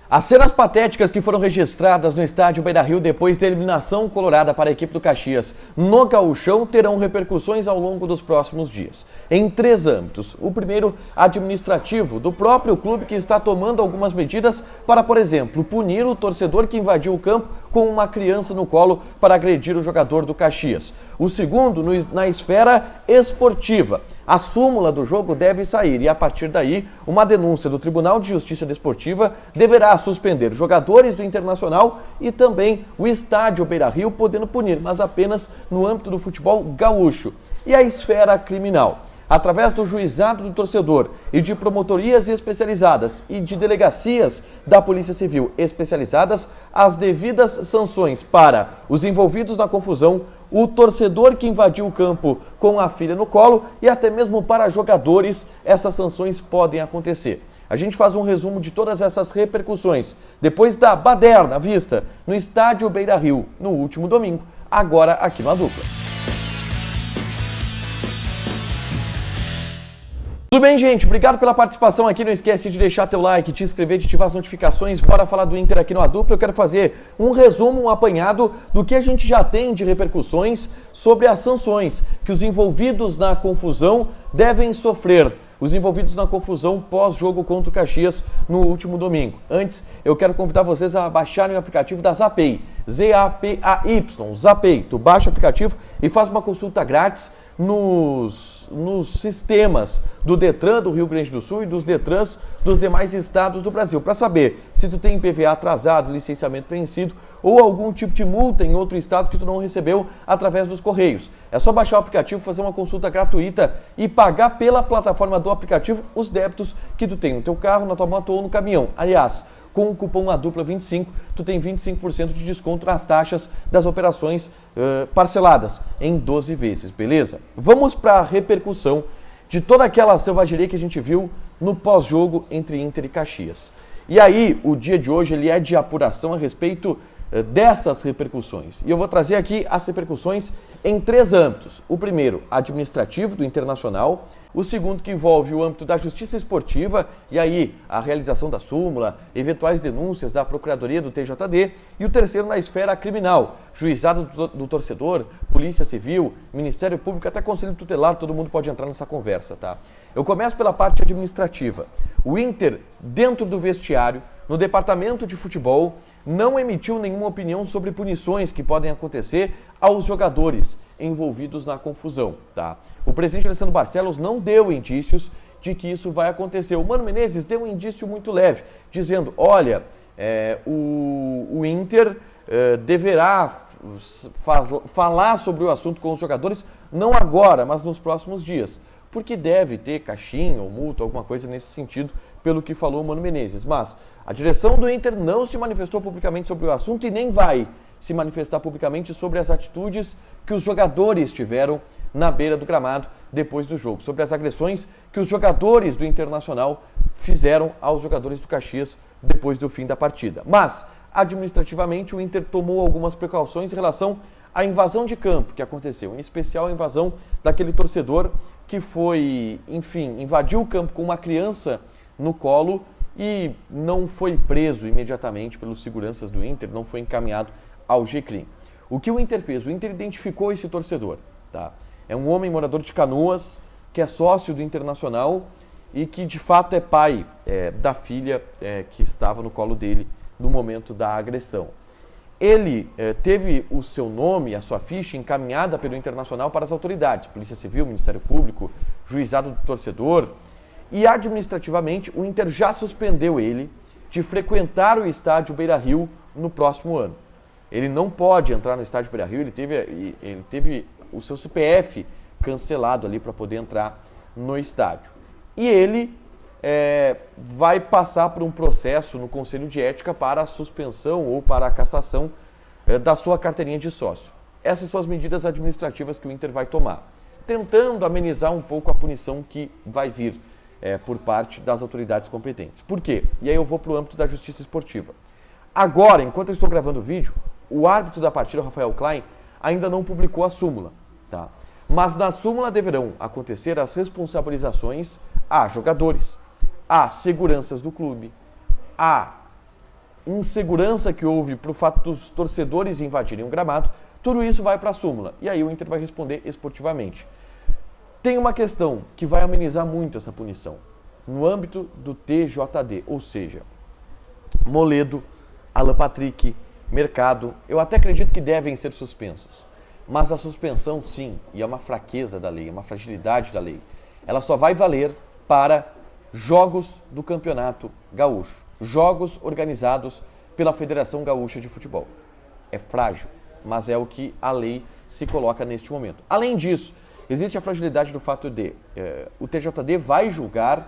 As cenas patéticas que foram registradas no estádio Beira-Rio depois da eliminação colorada para a equipe do Caxias no Gauchão terão repercussões ao longo dos próximos dias, em 3 âmbitos. O primeiro, administrativo, do próprio clube que está tomando algumas medidas para, por exemplo, punir o torcedor que invadiu o campo com uma criança no colo para agredir o jogador do Caxias. O segundo, na esfera esportiva. A súmula do jogo deve sair e, a partir daí, uma denúncia do Tribunal de Justiça Desportiva deverá suspender jogadores do Internacional e também o estádio Beira-Rio, podendo punir, mas apenas no âmbito do futebol gaúcho. E a esfera criminal. Através do juizado do torcedor e de promotorias especializadas e de delegacias da Polícia Civil especializadas, as devidas sanções para os envolvidos na confusão, o torcedor que invadiu o campo com a filha no colo e até mesmo para jogadores, essas sanções podem acontecer. A gente faz um resumo de todas essas repercussões depois da baderna vista no estádio Beira-Rio no último domingo, agora aqui na Dupla. Tudo bem, gente? Obrigado pela participação aqui. Não esquece de deixar teu like, te inscrever, de ativar as notificações. Bora falar do Inter aqui no A Dupla. Eu quero fazer um resumo, um apanhado do que a gente já tem de repercussões sobre as sanções que os envolvidos na confusão devem sofrer. Os envolvidos na confusão pós-jogo contra o Caxias no último domingo. Antes, eu quero convidar vocês a baixarem o aplicativo da Zapay. Z-A-P-A-Y, Zapay. Tu baixa o aplicativo e faz uma consulta grátis nos sistemas do Detran do Rio Grande do Sul e dos Detrans dos demais estados do Brasil, para saber se tu tem IPVA atrasado, licenciamento vencido ou algum tipo de multa em outro estado que tu não recebeu através dos Correios. É só baixar o aplicativo, fazer uma consulta gratuita e pagar pela plataforma do aplicativo os débitos que tu tem no teu carro, na tua moto ou no caminhão. Aliás, com o cupom ADUPLA25, tu tem 25% de desconto nas taxas das operações parceladas em 12 vezes, beleza? Vamos para a repercussão de toda aquela selvageria que a gente viu no pós-jogo entre Inter e Caxias. E aí, o dia de hoje ele é de apuração a respeito dessas repercussões. E eu vou trazer aqui as repercussões em 3 âmbitos. O primeiro, administrativo do Internacional. O segundo, que envolve o âmbito da justiça esportiva, e aí a realização da súmula, eventuais denúncias da Procuradoria do TJD. E o terceiro, na esfera criminal, juizado do torcedor, Polícia Civil, Ministério Público, até Conselho Tutelar, todo mundo pode entrar nessa conversa, tá? Eu começo pela parte administrativa. O Inter, dentro do vestiário, no departamento de futebol, não emitiu nenhuma opinião sobre punições que podem acontecer aos jogadores envolvidos na confusão, tá? O presidente Alessandro Barcelos não deu indícios de que isso vai acontecer. O Mano Menezes deu um indício muito leve, dizendo, olha, o Inter deverá falar sobre o assunto com os jogadores, não agora, mas nos próximos dias, porque deve ter caixinha ou multa, alguma coisa nesse sentido, pelo que falou o Mano Menezes. Mas a direção do Inter não se manifestou publicamente sobre o assunto e nem vai se manifestar publicamente sobre as atitudes que os jogadores tiveram na beira do gramado depois do jogo, sobre as agressões que os jogadores do Internacional fizeram aos jogadores do Caxias depois do fim da partida. Mas, administrativamente, o Inter tomou algumas precauções em relação à invasão de campo que aconteceu, em especial a invasão daquele torcedor que foi, enfim, invadiu o campo com uma criança no colo e não foi preso imediatamente pelos seguranças do Inter, não foi encaminhado ao GCRIM. O que o Inter fez? O Inter identificou esse torcedor, tá? É um homem morador de Canoas, que é sócio do Internacional e que de fato é pai da filha que estava no colo dele no momento da agressão. Ele teve o seu nome, a sua ficha encaminhada pelo Internacional para as autoridades, Polícia Civil, Ministério Público, Juizado do Torcedor, e administrativamente o Inter já suspendeu ele de frequentar o estádio Beira-Rio no próximo ano. Ele não pode entrar no estádio Beira-Rio, ele teve o seu CPF cancelado ali para poder entrar no estádio. E ele vai passar por um processo no Conselho de Ética para a suspensão ou para a cassação da sua carteirinha de sócio. Essas são as medidas administrativas que o Inter vai tomar, tentando amenizar um pouco a punição que vai vir por parte das autoridades competentes. Por quê? E aí eu vou para o âmbito da justiça esportiva. Agora, enquanto eu estou gravando o vídeo, o árbitro da partida, Rafael Klein, ainda não publicou a súmula, tá? Mas na súmula deverão acontecer as responsabilizações a jogadores, a seguranças do clube, a insegurança que houve para o fato dos torcedores invadirem o gramado, tudo isso vai para a súmula. E aí o Inter vai responder esportivamente. Tem uma questão que vai amenizar muito essa punição. No âmbito do TJD, ou seja, Moledo, Alan Patrick, Mercado, eu até acredito que devem ser suspensos. Mas a suspensão, sim, e é uma fraqueza da lei, é uma fragilidade da lei, ela só vai valer para jogos do Campeonato Gaúcho. Jogos organizados pela Federação Gaúcha de Futebol. É frágil, mas é o que a lei se coloca neste momento. Além disso, existe a fragilidade do fato de o TJD vai julgar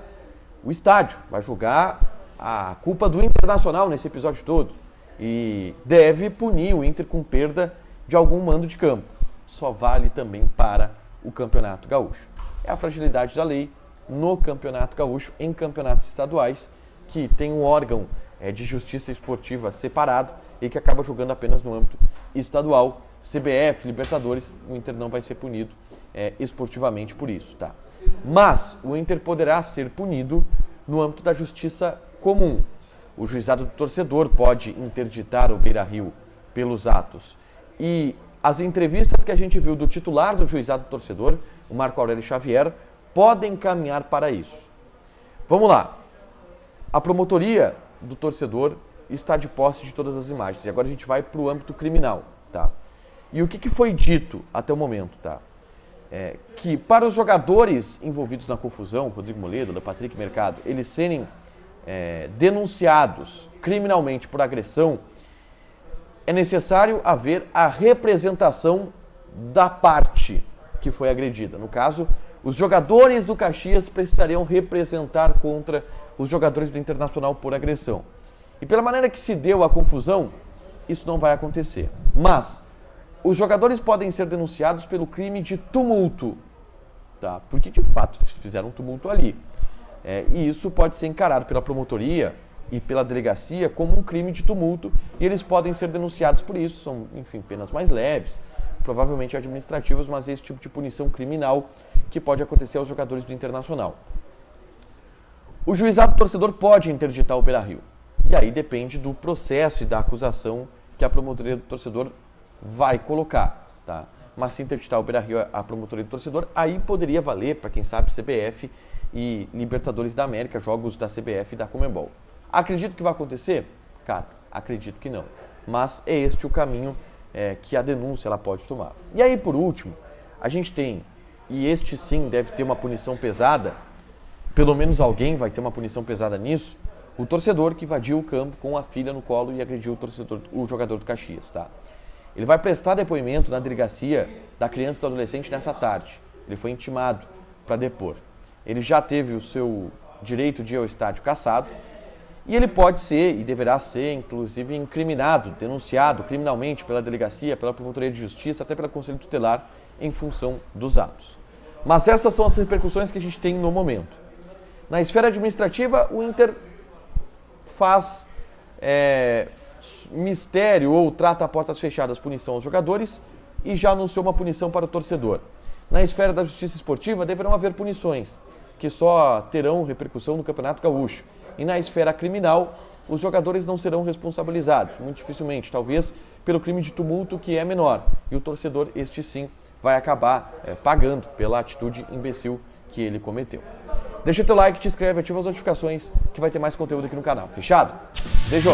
o estádio, vai julgar a culpa do Internacional nesse episódio todo e deve punir o Inter com perda de algum mando de campo. Só vale também para o Campeonato Gaúcho. É a fragilidade da lei no Campeonato Gaúcho, em campeonatos estaduais, que tem um órgão de justiça esportiva separado e que acaba julgando apenas no âmbito estadual. CBF, Libertadores, o Inter não vai ser punido esportivamente por isso, tá? Mas o Inter poderá ser punido no âmbito da justiça comum. O juizado do torcedor pode interditar o Beira-Rio pelos atos. E as entrevistas que a gente viu do titular do juizado do torcedor, o Marco Aurélio Xavier, podem caminhar para isso. Vamos lá. A promotoria do torcedor está de posse de todas as imagens. E agora a gente vai para o âmbito criminal, tá? E o que foi dito até o momento, tá? Que para os jogadores envolvidos na confusão, Rodrigo Moledo, da Patrick Mercado, eles serem denunciados criminalmente por agressão, é necessário haver a representação da parte que foi agredida. No caso, os jogadores do Caxias precisariam representar contra os jogadores do Internacional por agressão. E pela maneira que se deu a confusão, isso não vai acontecer. Mas os jogadores podem ser denunciados pelo crime de tumulto, tá? Porque de fato eles fizeram um tumulto ali. E isso pode ser encarado pela promotoria e pela delegacia como um crime de tumulto e eles podem ser denunciados por isso. São, enfim, penas mais leves, provavelmente administrativas, mas esse tipo de punição criminal que pode acontecer aos jogadores do Internacional. O juizado torcedor pode interditar o Beira-Rio. E aí depende do processo e da acusação que a promotoria do torcedor vai colocar, tá? Mas se interditar o Beira-Rio a promotoria do torcedor, aí poderia valer para quem sabe CBF e Libertadores da América, jogos da CBF e da Conmebol. Acredito que vai acontecer? Cara, acredito que não. Mas é este o caminho que a denúncia ela pode tomar. E aí, por último, a gente tem, e este sim deve ter uma punição pesada, pelo menos alguém vai ter uma punição pesada nisso, o torcedor que invadiu o campo com a filha no colo e agrediu o jogador do Caxias, tá? Ele vai prestar depoimento na delegacia da criança e do adolescente nessa tarde. Ele foi intimado para depor. Ele já teve o seu direito de ir ao estádio cassado e ele pode ser e deverá ser, inclusive, incriminado, denunciado criminalmente pela delegacia, pela Promotoria de Justiça, até pelo Conselho Tutelar, em função dos atos. Mas essas são as repercussões que a gente tem no momento. Na esfera administrativa, o Inter faz mistério ou trata a portas fechadas punição aos jogadores e já anunciou uma punição para o torcedor. Na esfera da justiça esportiva, deverão haver punições, que só terão repercussão no Campeonato Gaúcho. E na esfera criminal, os jogadores não serão responsabilizados, muito dificilmente, talvez pelo crime de tumulto, que é menor. E o torcedor, este sim, vai acabar pagando pela atitude imbecil que ele cometeu. Deixa teu like, te inscreve, ativa as notificações, que vai ter mais conteúdo aqui no canal. Fechado? Beijo!